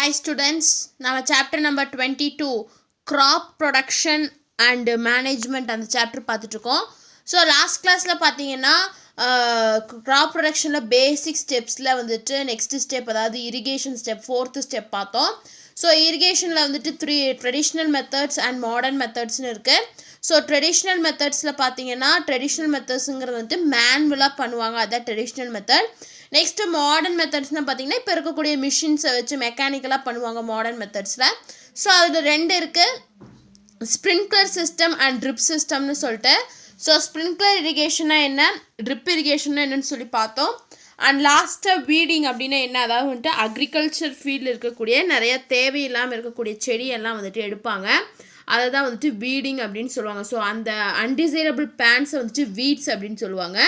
Hi students, now chapter number 22 crop production and management and chapter பார்த்துட்டுருக்கோம். So last கிளாஸில் பார்த்தீங்கன்னா crop ப்ரொடக்ஷனில் basic ஸ்டெப்ஸில் வந்துட்டு நெக்ஸ்ட் ஸ்டெப் அதாவது இரிகேஷன் ஸ்டெப் ஃபோர்த்து ஸ்டெப் பார்த்தோம். ஸோ இரிகேஷனில் வந்துட்டு 3 ட்ரெடிஷ்னல் மெத்தட்ஸ் அண்ட் மாடர்ன் மெத்தட்ஸ்னு இருக்குது. ஸோ ட்ரெடிஷ்னல் மெத்தட்ஸில் பார்த்தீங்கன்னா ட்ரெடிஷ்னல் மெத்தட்ஸுங்கிறது வந்துட்டு மேனுவலாக பண்ணுவாங்க, அதுதான் ட்ரெடிஷ்னல் மெத்தட். நெக்ஸ்ட்டு மாடர்ன் மெத்தட்ஸ்னால் பார்த்தீங்கன்னா இப்போ இருக்கக்கூடிய மிஷின்ஸை வச்சு மெக்கானிக்கலாக பண்ணுவாங்க மாடர்ன் மெத்தட்ஸில். ஸோ அதில் 2 இருக்குது, ஸ்ப்ரிங்க்லர் சிஸ்டம் அண்ட் ட்ரிப் சிஸ்டம்னு சொல்லிட்டு. ஸோ ஸ்ப்ரிங்க்லர் இரிகேஷன்னா என்ன, ட்ரிப் இரிகேஷன்னா என்னன்னு சொல்லி பார்த்தோம். அண்ட் லாஸ்ட்டாக வீடிங் அப்படின்னா என்ன, அதாவது வந்துட்டு அக்ரிகல்ச்சர் ஃபீல்டில் இருக்கக்கூடிய நிறைய தேவையில்லாமல் இருக்கக்கூடிய செடியெல்லாம் வந்துட்டு எடுப்பாங்க, அதை தான் வந்துட்டு வீடிங் அப்படின்னு சொல்லுவாங்க. ஸோ அந்த அன்டிசைரபிள் பிளான்ட்ஸை வந்துட்டு வீட்ஸ் அப்படின்னு சொல்லுவாங்க.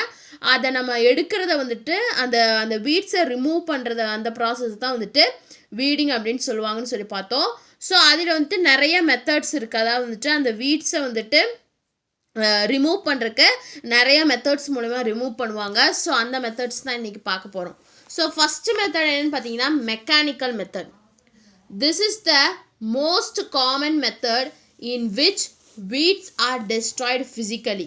அதை நம்ம எடுக்கிறத வந்துட்டு அந்த அந்த வீட்ஸை ரிமூவ் பண்ணுறத அந்த ப்ராசஸ் தான் வந்துட்டு வீடிங் அப்படின்னு சொல்லுவாங்கன்னு சொல்லி பார்த்தோம். ஸோ அதில் வந்துட்டு நிறைய மெத்தட்ஸ் இருக்குது, அதாவது வந்துட்டு அந்த வீட்ஸை வந்துட்டு ரிமூவ் பண்ணுறக்கு நிறைய மெத்தட்ஸ் மூலமா ரிமூவ் பண்ணுவாங்க. ஸோ அந்த மெத்தட்ஸ் தான் இன்றைக்கி பார்க்க போகிறோம். ஸோ ஃபஸ்ட்டு மெத்தட் என்னென்னு பார்த்தீங்கன்னா mechanical method. This is the most common method in which weeds are destroyed physically.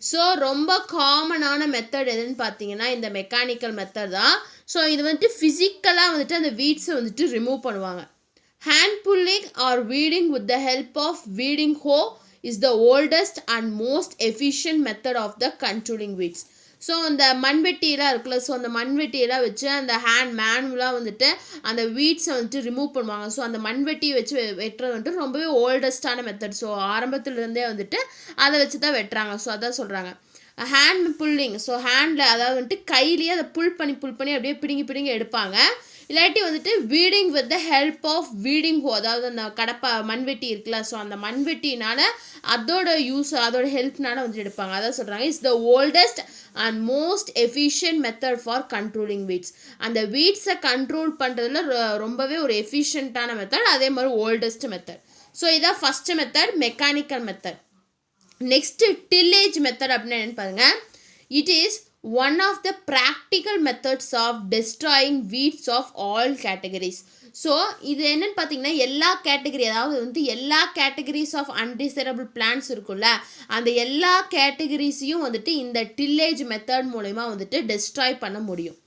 So ரொம்ப காமனான மெத்தட் எதுன்னு பார்த்தீங்கன்னா இந்த மெக்கானிக்கல் மெத்தட் தான். ஸோ இது வந்துட்டு ஃபிசிக்கலாக வந்துட்டு அந்த வீட்ஸை வந்துட்டு ரிமூவ் பண்ணுவாங்க. Hand pulling or weeding with the help of weeding hoe is the oldest and most efficient method of the controlling weeds. So அந்த மண்வெட்டியெல்லாம் இருக்குல்ல, ஸோ அந்த மண்வெட்டியெல்லாம் வச்சு அந்த மேனுவலாக வந்துட்டு அந்த வீட்ஸை வந்துட்டு ரிமூவ் பண்ணுவாங்க. ஸோ அந்த மண்வெட்டியை வச்சு வெட்டுறது வந்துட்டு ரொம்பவே ஓல்டஸ்டான மெத்தட். ஸோ ஆரம்பத்துலேருந்தே வந்துட்டு அதை வச்சு தான் வெட்டுறாங்க. ஸோ அதான் சொல்கிறாங்க ஹேண்ட் புல்லிங். ஸோ ஹேண்டில் அதாவது வந்துட்டு கையிலேயே அதை புல் பண்ணி அப்படியே பிடுங்கி எடுப்பாங்க. இல்லாட்டி வந்துட்டு weeding with the help of weeding hoe, அதாவது அந்த கடப்பா மண்வெட்டி இருக்குல்ல, ஸோ அந்த மண்வெட்டினால அதோட ஹெல்ப்னால வந்துட்டு எடுப்பாங்க. அதான் சொல்கிறாங்க it's the oldest and most efficient method for controlling weeds. அந்த வீட்ஸை கண்ட்ரோல் பண்ணுறதுல ரொம்பவே ஒரு எஃபிஷியண்ட்டான மெத்தட், அதே மாதிரி ஓல்டஸ்ட் மெத்தட். ஸோ இதான் first method, mechanical method. Next tillage method அப்படின்னா என்னென்னு பாருங்கள். It is one of the practical methods of destroying weeds of all categories. So இது என்னென்னு பார்த்தீங்கன்னா எல்லா கேட்டகரி, அதாவது வந்து எல்லா கேட்டகரிஸ் ஆஃப் அன்டிசைரபிள் பிளான்ட்ஸ் இருக்குல்ல, அந்த எல்லா கேட்டகரிஸையும் வந்துட்டு இந்த டில்லேஜ் மெத்தட் மூலமா வந்துட்டு டெஸ்ட்ராய் பண்ண முடியும்.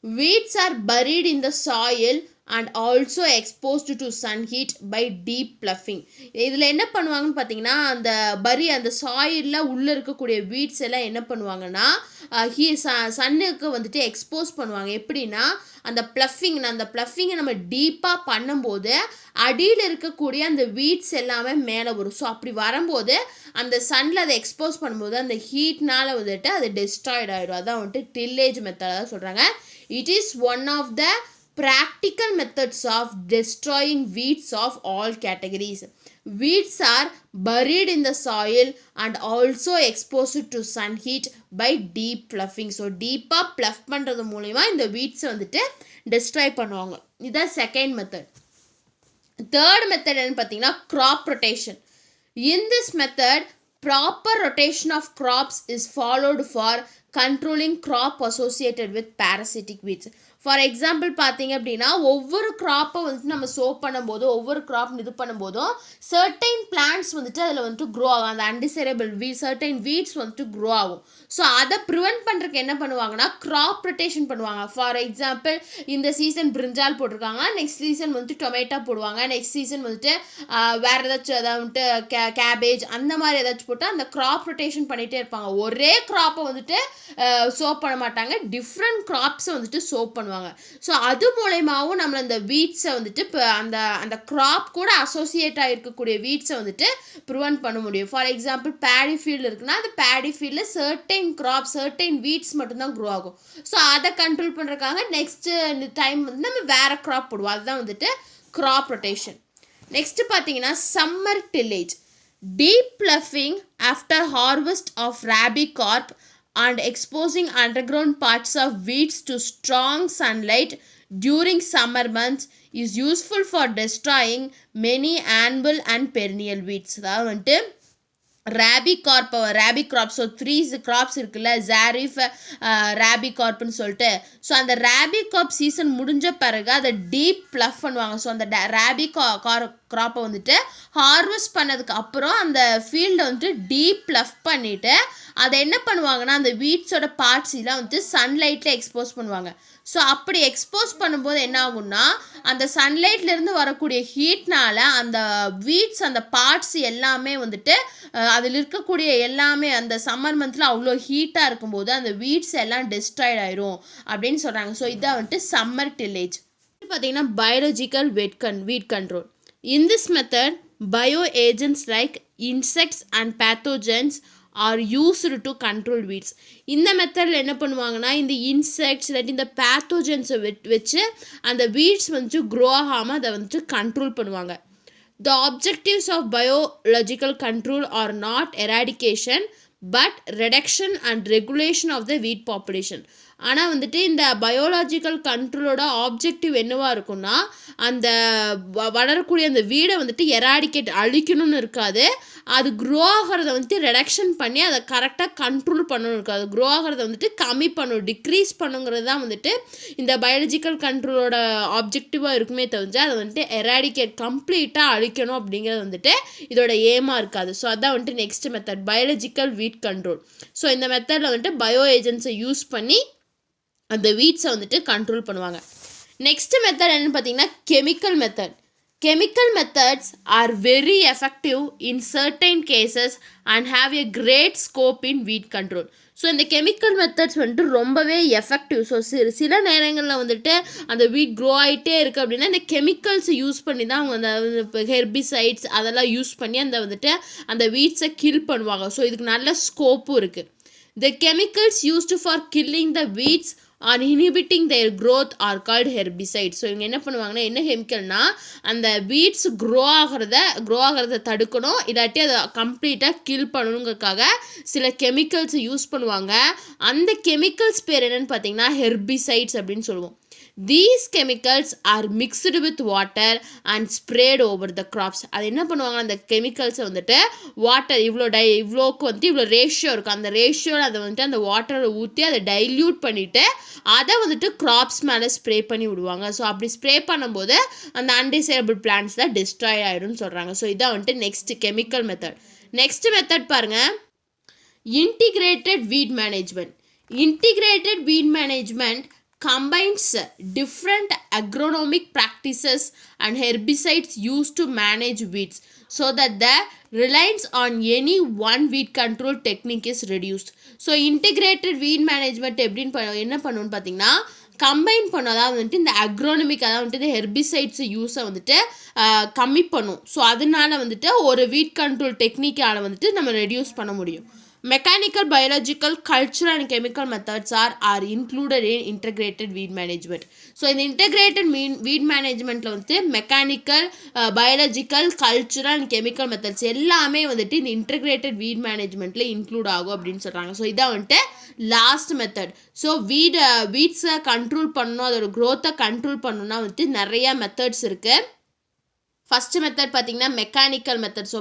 Weeds are buried in the soil and also exposed to sun heat by deep ploughing. இதில் என்ன பண்ணுவாங்கன்னு பார்த்தீங்கன்னா அந்த சாயிலில் உள்ளே இருக்கக்கூடிய வீட்ஸ் எல்லாம் என்ன பண்ணுவாங்கன்னா சன்னுக்கு வந்துட்டு எக்ஸ்போஸ் பண்ணுவாங்க. எப்படின்னா அந்த ப்ளஃபிங்கை நம்ம டீப்பாக பண்ணும்போது அடியில் இருக்கக்கூடிய அந்த வீட்ஸ் எல்லாமே மேலே வரும். ஸோ அப்படி வரும்போது அந்த சன்னில் அதை எக்ஸ்போஸ் பண்ணும்போது அந்த ஹீட்னால் வந்துட்டு அது டெஸ்ட்ராய்ட் ஆகிடும். அதான் வந்துட்டு டில்லேஜ் மெத்தட் தான் சொல்கிறாங்க. It is one of the practical methods of destroying weeds of all categories. Weeds are buried in the soil and also exposed to sun heat by deep ploughing. So deep-ஆ plough பண்ணுறது மூலமா இந்த வீட்ஸை வந்துட்டு destroy பண்ணுவாங்க. இதுதான் second method. Third method என்னன்னு பார்த்தீங்கன்னா crop rotation. In this method, proper rotation of crops is followed for controlling crop associated with parasitic weeds. For example பார்த்தீங்க அப்படின்னா ஒவ்வொரு க்ராப்பை வந்துட்டு நம்ம சோ பண்ணும்போதும் ஒவ்வொரு க்ராப் இது பண்ணும்போதும் சர்டைன் பிளான்ட்ஸ் வந்துட்டு அதில் வந்துட்டு க்ரோ ஆகும், அந்த அன்டிசைரபிள் சர்டைன் வீட்ஸ் வந்துட்டு க்ரோ ஆகும். ஸோ அதை ப்ரிவென்ட் பண்ணுறதுக்கு என்ன பண்ணுவாங்கன்னா க்ராப் ரொட்டேஷன் பண்ணுவாங்க. ஃபார் எக்ஸாம்பிள் இந்த சீசன் பிரிஞ்சால் போட்டிருக்காங்க, நெக்ஸ்ட் சீசன் வந்துட்டு டொமேட்டோ போடுவாங்க, நெக்ஸ்ட் சீசன் வந்துட்டு வேறு ஏதாச்சும் அதாவது வந்துட்டு கேபேஜ் அந்த மாதிரி ஏதாச்சும் போட்டு அந்த க்ராப் ரொட்டேஷன் பண்ணிகிட்டே இருப்பாங்க. ஒரே க்ராப்பை வந்துட்டு சோ பண்ண மாட்டாங்க, டிஃப்ரெண்ட் க்ராப்ஸை வந்துட்டு சோ பண்ணுவாங்க. ஸோ அது மூலயமாவும் நம்மள அந்த வீட்ஸை வந்துட்டு இப்போ அந்த அந்த க்ராப் கூட அசோசியேட் ஆகிருக்கக்கூடிய வீட்ஸை வந்துட்டு ப்ரிவென்ட் பண்ண முடியும். ஃபார் எக்ஸாம்பிள் பேடி ஃபீல்டு இருக்குன்னா அந்த பேடி ஃபீல்டில் சர்டைன் வீட்ஸ் மட்டும்தான் க்ரோ ஆகும். ஸோ அதை கண்ட்ரோல் பண்ணுறதுக்காக நெக்ஸ்ட்டு டைம் வந்து நம்ம வேறு க்ராப் போடுவோம், அதுதான் வந்துட்டு க்ராப் ரொட்டேஷன். நெக்ஸ்ட்டு பார்த்தீங்கன்னா summer tillage. Deep ploughing after harvest of rabi crop and exposing underground parts of weeds to strong sunlight during summer months is useful for destroying many annual and perennial weeds. அதாவது வந்துட்டு rabi graph. So 3 graphs இருக்குல்ல, Zarif, rabi கார்ப்னு சொல்லிட்டு. So அந்த rabi corp season முடிஞ்ச பிறகு அதை deep bluff பண்ணுவாங்க. So அந்த ரேபி கிராப்பை வந்துட்டு ஹார்வெஸ்ட் பண்ணதுக்கு அப்புறம் அந்த ஃபீல்டை வந்துட்டு டீப் ப்ளஃப் பண்ணிவிட்டு அதை என்ன பண்ணுவாங்கன்னா அந்த வீட்ஸோட பார்ட்ஸெலாம் வந்துட்டு சன்லைட்டில் எக்ஸ்போஸ் பண்ணுவாங்க. ஸோ அப்படி எக்ஸ்போஸ் பண்ணும்போது என்ன ஆகும்னா அந்த சன்லைட்லேருந்து வரக்கூடிய ஹீட்னால் அந்த வீட்ஸ் அந்த பார்ட்ஸ் எல்லாமே வந்துட்டு அதில் இருக்கக்கூடிய எல்லாமே அந்த சம்மர் மந்தில் அவ்வளோ ஹீட்டாக இருக்கும்போது அந்த வீட்ஸ் எல்லாம் டெஸ்ட்ராய்ட் ஆயிரும் அப்படின்னு சொல்கிறாங்க. ஸோ இதான் வந்துட்டு சம்மர் டில்லேஜ். பார்த்தீங்கன்னா biological weed control. In this method, bioagents like insects and pathogens are used to control weeds. இந்த மெத்தடில் என்ன பண்ணுவாங்கன்னா இந்த இன்செக்ட்ஸ் இல்லாட்டி இந்த பேத்தோஜன்ஸை வச்சு அந்த வீட்ஸ் வந்துட்டு க்ரோ ஆகாமல் அதை வந்துட்டு கண்ட்ரோல் பண்ணுவாங்க. The objectives of biological control are not eradication but reduction and regulation of the weed population. ஆனால் வந்துட்டு இந்த பயோலாஜிக்கல் கண்ட்ரோலோட ஆப்ஜெக்டிவ் என்னவாக இருக்குன்னா அந்த வளரக்கூடிய அந்த வீடை வந்துட்டு எராடிகேட் அழிக்கணும்னு இருக்காது, அது க்ரோ ஆகிறத வந்துட்டு ரெடக்ஷன் பண்ணி அதை கரெக்டாக கண்ட்ரோல் பண்ணணும் இருக்காது. க்ரோ ஆகிறத வந்துட்டு கம்மி பண்ணணும், டிக்ரீஸ் பண்ணுங்கிறது தான் வந்துட்டு இந்த பயாலஜிக்கல் கண்ட்ரோலோட ஆப்ஜெக்டிவாக இருக்குமே தவிர அதை வந்துட்டு எராடிகேட் கம்ப்ளீட்டாக அழிக்கணும் அப்படிங்கிறது வந்துட்டு இதோட ஏமாக இருக்காது. ஸோ அதான் வந்துட்டு next method biological weed control. So இந்த மெத்தடில் வந்துட்டு பயோ ஏஜென்ட்ஸை யூஸ் பண்ணி அந்த வீட்ஸை வந்துட்டு கண்ட்ரோல் பண்ணுவாங்க. நெக்ஸ்ட் மெத்தட் என்னென்னு பார்த்தீங்கன்னா chemical method. Chemical methods are very effective in certain cases and have a great scope in weed control. So இந்த கெமிக்கல் மெத்தட்ஸ் வந்துட்டு ரொம்பவே எஃபெக்டிவ். ஸோ சில நேரங்களில் வந்துட்டு அந்த வீட் க்ரோ ஆகிட்டே இருக்குது அப்படின்னா இந்த கெமிக்கல்ஸை யூஸ் பண்ணி தான் அவங்க அந்த ஹெர்பிசைட்ஸ் அதெல்லாம் யூஸ் பண்ணி அந்த வந்துட்டு அந்த வீட்ஸை கில் பண்ணுவாங்க. ஸோ இதுக்கு நல்ல ஸ்கோப்பும் இருக்குது. The chemicals used for killing the weeds or inhibiting their growth are called herbicides. So இவங்க என்ன பண்ணுவாங்கன்னா என்ன கெமிக்கல்னா அந்த வீட்ஸ் க்ரோ ஆகிறத தடுக்கணும் இல்லாட்டி அதை கம்ப்ளீட்டாக கில் பண்ணணுங்கிறதுக்காக சில கெமிக்கல்ஸை யூஸ் பண்ணுவாங்க. அந்த கெமிக்கல்ஸ் பேர் என்னென்னு பார்த்தீங்கன்னா ஹெர்பிசைட்ஸ் அப்படின்னு சொல்லுவோம். These chemicals are mixed with water and sprayed over the crops. அது என்ன பண்ணுவாங்க அந்த கெமிக்கல்ஸை வந்துட்டு வாட்டர் இவ்வளோக்கு வந்துட்டு இவ்வளோ ரேஷியோ இருக்கும், அந்த ரேஷியோவில் அதை வந்துட்டு அந்த வாட்டரை ஊற்றி அதை டைல்யூட் பண்ணிவிட்டு அதை வந்துட்டு கிராப்ஸ் மேலே ஸ்ப்ரே பண்ணி விடுவாங்க. ஸோ அப்படி ஸ்ப்ரே பண்ணும்போது அந்த அன்டிசைரபிள் பிளான்ட்ஸ் தான் டிஸ்ட்ராய் ஆகிடும்னு சொல்கிறாங்க. ஸோ இதான் வந்துட்டு next chemical method. Next method பாருங்கள் இன்டிகிரேட்டட் வீட் மேனேஜ்மெண்ட். இன்டிகிரேட்டட் வீட் management combines different agronomic practices and herbicides used to manage weeds so that the reliance on any one weed control technique is reduced. So integrated weed management என்ன பண்ணுன்னு பார்த்தீங்கன்னா combine பண்ணும், அதாவது வந்துட்டு இந்த அக்ரோனமிக் அதாவது வந்துட்டு இந்த ஹெர்பிசைட்ஸ் யூஸை வந்துட்டு கம்மி பண்ணும். ஸோ அதனால வந்துட்டு ஒரு வீட் கண்ட்ரோல் டெக்னிக்கால் வந்துட்டு நம்ம ரெடியூஸ் பண்ண முடியும். Mechanical, biological, cultural and chemical methods are included in integrated weed management. So in integrated weed management வந்து mechanical, biological, cultural and chemical methods எல்லாமே வந்துட்டு இந்த இன்டெகிரேட்டட் வீட் மேனேஜ்மெண்ட்டில் இன்க்ளூட் ஆகும் அப்படின்னு சொல்கிறாங்க. ஸோ இதான் வந்துட்டு லாஸ்ட் மெத்தட். ஸோ வீட்ஸை கண்ட்ரோல் பண்ணணும், அதோட க்ரோத்தை கண்ட்ரோல் பண்ணணும்னா வந்துட்டு நிறையா மெத்தட்ஸ் இருக்குது. ஃபஸ்ட்டு மெத்தட் பார்த்திங்கன்னா மெக்கானிக்கல் மெத்தட். ஸோ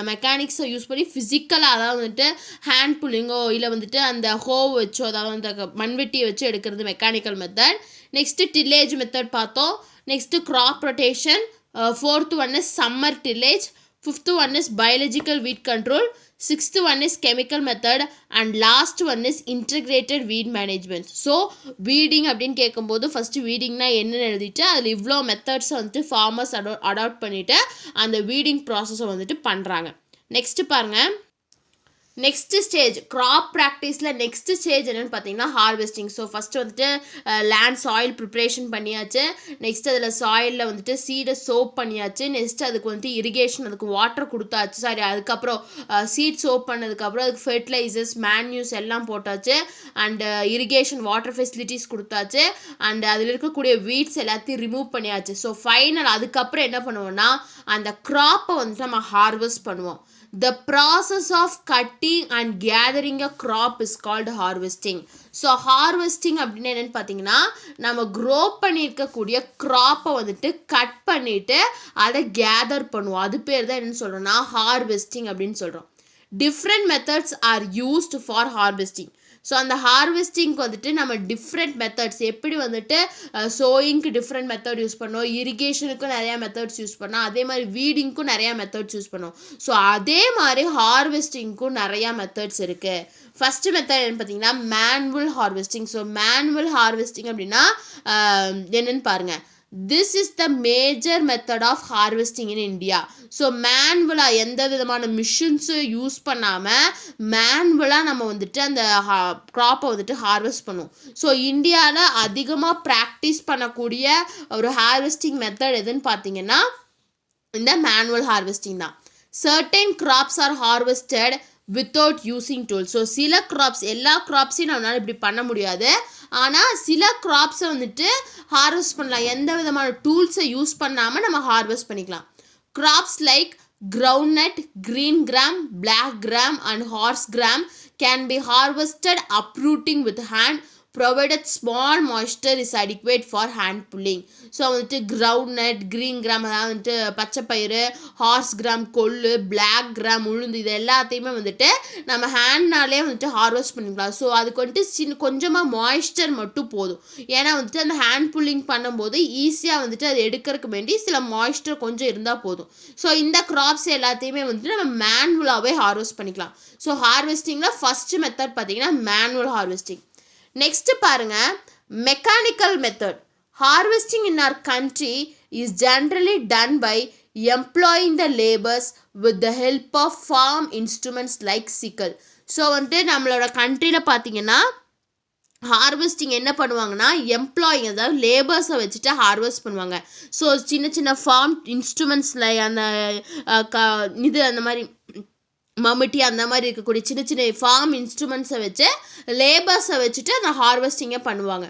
மெக்கானிக்ஸை யூஸ் பண்ணி ஃபிசிக்கலாக அதாவது வந்துட்டு ஹேண்ட் புல்லிங்கோ இல்லை வந்துட்டு அந்த ஹோவ் வச்சோ அதாவது அந்த மண்வெட்டியை வச்சு எடுக்கிறது mechanical method. Next tillage method பார்த்தோம். Next crop rotation. Fourth one is summer tillage. Fifth one is biological weed control. Sixth one is chemical method and last one is integrated weed management. So weeding அப்படின்னு கேட்கும்போது first வீடிங்னா என்னென்னு எழுதிட்டு அதில் இவ்வளோ மெத்தட்ஸை வந்துட்டு farmers adapt பண்ணிவிட்டு அந்த weeding ப்ராசஸை வந்துட்டு பண்ணுறாங்க. நெக்ஸ்ட்டு பாருங்கள் நெக்ஸ்ட்டு ஸ்டேஜ் க்ராப் ப்ராக்டிஸில் நெக்ஸ்ட்டு ஸ்டேஜ் என்னென்னு பார்த்தீங்கன்னா ஹார்வெஸ்டிங். ஸோ ஃபஸ்ட்டு வந்துட்டு லேண்ட் சாயில் ப்ரிப்ரேஷன் பண்ணியாச்சு. நெக்ஸ்ட் அதில் சாயிலில் வந்துட்டு சீடை சோப் பண்ணியாச்சு. நெக்ஸ்ட் அதுக்கு வந்துட்டு இரிகேஷன் அதுக்கு வாட்டர் கொடுத்தாச்சு. அதுக்கப்புறம் சீட் சோப் பண்ணதுக்கப்புறம் அதுக்கு ஃபெர்டிலைசர்ஸ் மேன்யூஸ் எல்லாம் போட்டாச்சு. அண்டு இரிகேஷன் வாட்டர் ஃபெசிலிட்டிஸ் கொடுத்தாச்சு. அண்டு அதில் இருக்கக்கூடிய வீட்ஸ் எல்லாத்தையும் ரிமூவ் பண்ணியாச்சு. ஸோ ஃபைனல் அதுக்கப்புறம் என்ன பண்ணுவோம்னா அந்த க்ராப்பை வந்துட்டு நம்ம ஹார்வெஸ்ட் பண்ணுவோம். The process of cutting and gathering a crop is called harvesting. So harvesting அப்படின்னு என்னென்னு பார்த்தீங்கன்னா நம்ம க்ரோ பண்ணியிருக்கக்கூடிய க்ராப்பை வந்துட்டு கட் பண்ணிவிட்டு அதை கேதர் பண்ணுவோம். அது பேர் தான் என்னென்னு சொல்கிறோன்னா ஹார்வெஸ்டிங் அப்படின்னு சொல்கிறோம். Different methods R used for harvesting. So அந்த ஹார்வெஸ்டிங்க்கு வந்துட்டு நம்ம டிஃப்ரெண்ட் மெத்தட்ஸ் எப்படி வந்துட்டு சோயிங்க்கு டிஃப்ரெண்ட் மெத்தட் யூஸ் பண்ணோம், இரிகேஷனுக்கும் நிறையா மெத்தட்ஸ் யூஸ் பண்ணோம், அதே மாதிரி வீடிங்க்கும் நிறையா மெத்தட்ஸ் யூஸ் பண்ணோம். ஸோ அதே மாதிரி ஹார்வெஸ்டிங்க்கும் நிறையா மெத்தட்ஸ் இருக்குது. ஃபஸ்ட்டு மெத்தட் என்னென்னு பார்த்தீங்கன்னா manual harvesting. So manual harvesting அப்படின்னா என்னென்னு பாருங்கள். This is the major method of harvesting in India. So மேனுவலாக எந்த விதமான மிஷின்ஸும் யூஸ் பண்ணாமல் மேனுவலாக நம்ம வந்துட்டு அந்த க்ராப்பை வந்துட்டு ஹார்வெஸ்ட் பண்ணுவோம். ஸோ இந்தியாவில் அதிகமாக ப்ராக்டிஸ் பண்ணக்கூடிய ஒரு ஹார்வெஸ்டிங் மெத்தட் எதுன்னு பார்த்தீங்கன்னா இந்த மேனுவல் ஹார்வெஸ்டிங் தான். Certain crops are harvested without using tools. So சில க்ராப்ஸ், எல்லா க்ராப்ஸையும் நம்மளால் இப்படி பண்ண முடியாது. ஆனால் சில க்ராப்ஸை வந்துட்டு ஹார்வெஸ்ட் பண்ணலாம், எந்த விதமான டூல்ஸை யூஸ் பண்ணாமல் நம்ம ஹார்வெஸ்ட் பண்ணிக்கலாம். Crops like groundnut, green gram, black gram and horse gram can be harvested uprooting with hand provided small moisture is adequate for hand pulling. So வந்துட்டு கிரவுண்ட்நட், க்ரீன் கிராம், அதாவது வந்துட்டு பச்சைப்பயிறு, ஹார்ஸ் கிராம் கொள்ளு, black gram உளுந்து, இது எல்லாத்தையுமே வந்துட்டு நம்ம ஹேண்ட்னாலே வந்துட்டு ஹார்வெஸ்ட் பண்ணிக்கலாம். ஸோ அதுக்கு வந்துட்டு கொஞ்சமாக மாய்ஸ்டர் மட்டும் போதும். ஏன்னா வந்துட்டு அந்த ஹேண்ட் புல்லிங் பண்ணும்போது ஈஸியாக வந்துட்டு அது எடுக்கிறதுக்கு வேண்டி சில மாய்ஸ்டர் கொஞ்சம் இருந்தால் போதும். ஸோ இந்த க்ராப்ஸ் எல்லாத்தையுமே வந்துட்டு நம்ம மேனுவலாகவே ஹார்வெஸ்ட் பண்ணிக்கலாம். ஸோ ஹார்வெஸ்டிங்கில் ஃபஸ்ட்டு மெத்தட் பார்த்தீங்கன்னா மேனுவல் ஹார்வெஸ்டிங். நெக்ஸ்ட் பாருங்க, mechanical method. Harvesting in our country is generally done by employing the laborers with the help of farm instruments like sickle. So வந்துட்டு நம்மளோட கண்ட்ரியில் பார்த்தீங்கன்னா ஹார்வெஸ்டிங் என்ன பண்ணுவாங்கன்னா எம்ப்ளாயிங், அதாவது லேபர்ஸை வச்சுட்டு ஹார்வெஸ்ட் பண்ணுவாங்க. ஸோ சின்ன சின்ன ஃபார்ம் இன்ஸ்ட்ருமெண்ட்ஸில் அந்த இது அந்த மாதிரி மம்முட்டி அந்த மாதிரி இருக்கக்கூடிய சின்ன சின்ன ஃபார்ம் இன்ஸ்ட்ருமெண்ட்ஸை வச்சு லேபர்ஸை வச்சுட்டு அந்த ஹார்வெஸ்டிங்கை பண்ணுவாங்க.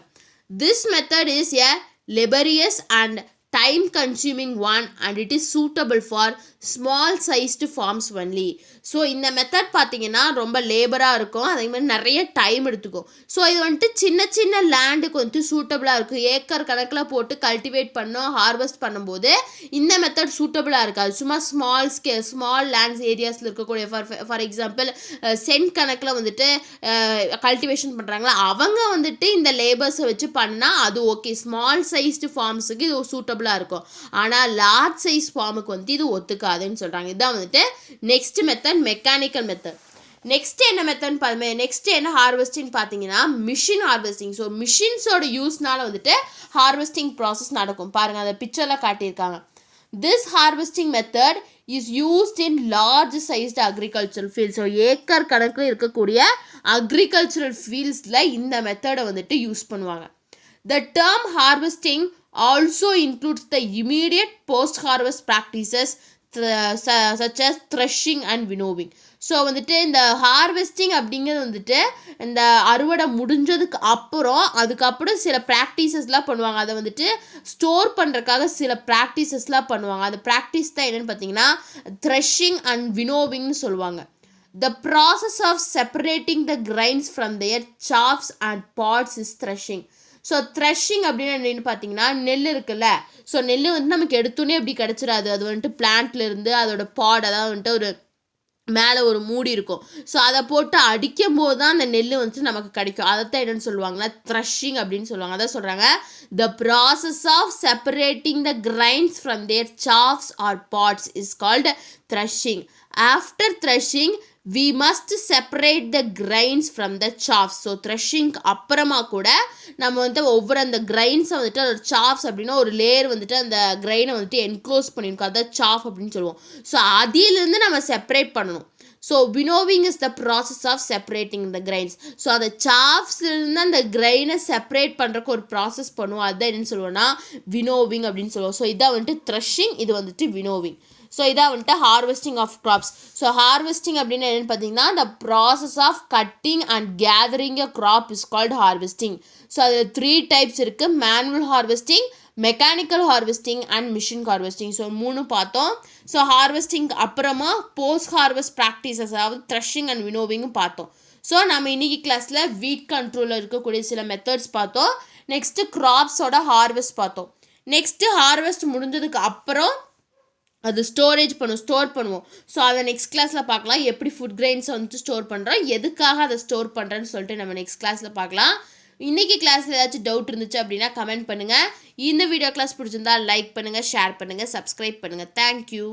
This method is a laborious and time consuming one and it is suitable for small sized farms only. So இந்த மெத்தட் பார்த்தீங்கன்னா ரொம்ப லேபராக இருக்கும், அதே மாதிரி நிறைய டைம் எடுத்துக்கும். ஸோ இது வந்துட்டு சின்ன சின்ன லேண்டுக்கு வந்துட்டு சூட்டபுளாக இருக்கும். ஏக்கர் கணக்கில் போட்டு கல்டிவேட் பண்ணோம் ஹார்வெஸ்ட் பண்ணும்போது இந்த மெத்தட் சூட்டபுளாக இருக்காது. சும்மா ஸ்மால் லேண்ட்ஸ் ஏரியாஸில் இருக்கக்கூடிய ஃபார் எக்ஸாம்பிள் சென்ட் கணக்கில் வந்துட்டு கல்டிவேஷன் பண்ணுறாங்களா, அவங்க வந்துட்டு இந்த லேபர்ஸை வச்சு பண்ணால் அது ஓகே, ஸ்மால் சைஸ்டு ஃபார்ம்ஸுக்கு இது சூட்டபுளாக இருக்கும். ஆனால் லார்ஜ் சைஸ் ஃபார்முக்கு வந்துட்டு இது ஒத்துக்காதுன்னு சொல்கிறாங்க. இதுதான் வந்துட்டு next method, mechanical method. Next என்ன மெத்தட் பாருங்க, நெக்ஸ்ட் என்ன ஹார்வெஸ்டிங் பார்த்தீங்கன்னா மிஷின் ஹார்வெஸ்டிங். ஸோ மிஷின்ஸோட யூஸ்னால வந்துட்டு ஹார்வெஸ்டிங் ப்ராசஸ் நடக்கும். பாருங்கள், அந்த பிக்சரில் காட்டியிருக்காங்க. This harvesting method is used in large sized agricultural fields. So acre கணக்கில் இருக்கக்கூடிய அக்ரிகல்ச்சரல் ஃபீல்ட்ஸில் இந்த மெத்தடை வந்துட்டு யூஸ் பண்ணுவாங்க. The term harvesting also includes the immediate post-harvest practices such as threshing and winnowing. So வந்துட்டு இந்த ஹார்வெஸ்டிங் அப்படிங்கிறது வந்துட்டு இந்த அறுவடை முடிஞ்சதுக்கு அதுக்கப்புறம் சில ப்ராக்டிசஸ்லாம் பண்ணுவாங்க. அதை வந்துட்டு ஸ்டோர் பண்ணுறதுக்காக சில ப்ராக்டிசஸ்லாம் பண்ணுவாங்க. அந்த ப்ராக்டிஸ் தான் என்னென்னு பார்த்தீங்கன்னா த்ரெஷிங் அண்ட் வினோவிங்னு சொல்லுவாங்க. The process of separating the grains from their chaffs and pods is threshing. So threshing அப்படின்னு என்னென்னு பார்த்தீங்கன்னா நெல் இருக்குல்ல, ஸோ நெல் வந்து நமக்கு எடுத்தோன்னே அப்படி கிடச்சிடாது. அது வந்துட்டு பிளான்ட்லேருந்து அதோட பாட், அதாவது வந்துட்டு ஒரு மேலே ஒரு மூடி இருக்கும். ஸோ அதை போட்டு அடிக்கும் போது தான் அந்த நெல் வந்துட்டு நமக்கு கிடைக்கும். அதைத்தான் என்னென்னு சொல்லுவாங்கன்னா த்ரெஷிங் அப்படின்னு சொல்லுவாங்க. அதான் சொல்கிறாங்க, the process of separating the grains from their chaffs or pods is called threshing. After threshing we must separate the grains from the chaffs. So threshing அப்புறமா கூட நம்ம வந்து ஒவ்வொரு அந்த கிரைன்ஸை வந்துட்டு அதோட சாஃப்ஸ் அப்படின்னா ஒரு லேயர் வந்துட்டு அந்த கிரைனை வந்துட்டு என்க்ளோஸ் பண்ணியிருக்கோம், அதான் சாஃப் அப்படின்னு சொல்லுவோம். ஸோ அதிலிருந்து நம்ம செப்பரேட் பண்ணணும். So winnowing is the process of separating the grains. So அந்த சாஃப்ஸ்லேருந்து அந்த கிரைனை செப்பரேட் பண்ணுறக்கு ஒரு ப்ராசஸ் பண்ணுவோம், அதுதான் என்னென்னு சொல்லுவோம்னா வினோவிங் அப்படின்னு சொல்லுவோம். ஸோ இதான் வந்துட்டு த்ரெஷிங், இது வந்துட்டு வினோவிங். ஸோ இதான் வந்துட்டு harvesting of crops. So harvesting அப்படின்னு என்னென்னு பார்த்தீங்கன்னா the process of cutting and gathering a crop is called harvesting. So அதில் 3 டைப்ஸ் இருக்குது. Manual harvesting, mechanical harvesting and machine harvesting. So 3 பார்த்தோம். ஸோ ஹார்வெஸ்டிங் அப்புறமா போஸ்ட் ஹார்வெஸ்ட் ப்ராக்டிசஸ், அதாவது threshing and வினோவிங்கும் பார்த்தோம். ஸோ நம்ம இன்னைக்கு கிளாஸில் வீட் கண்ட்ரோலில் இருக்கக்கூடிய சில மெத்தட்ஸ் பார்த்தோம். நெக்ஸ்ட்டு கிராப்ஸோட ஹார்வெஸ்ட் பார்த்தோம். நெக்ஸ்ட்டு ஹார்வெஸ்ட் முடிஞ்சதுக்கு அப்புறம் அது ஸ்டோர் பண்ணுவோம். ஸோ அதை நெக்ஸ்ட் கிளாஸில் பார்க்கலாம். எப்படி ஃபுட் கிரெயின்ஸை வந்து ஸ்டோர் பண்ணுறோம், எதுக்காக அதை ஸ்டோர் பண்ணுறேன்னு சொல்லிட்டு நம்ம நெக்ஸ்ட் கிளாஸில் பார்க்கலாம். இன்றைக்கி கிளாஸில் ஏதாச்சும் டவுட் இருந்துச்சு அப்படின்னா கமெண்ட் பண்ணுங்கள். இந்த வீடியோ கிளாஸ் பிடிச்சிருந்தா லைக் பண்ணுங்கள், ஷேர் பண்ணுங்கள், சப்ஸ்கிரைப் பண்ணுங்கள். தேங்க்யூ.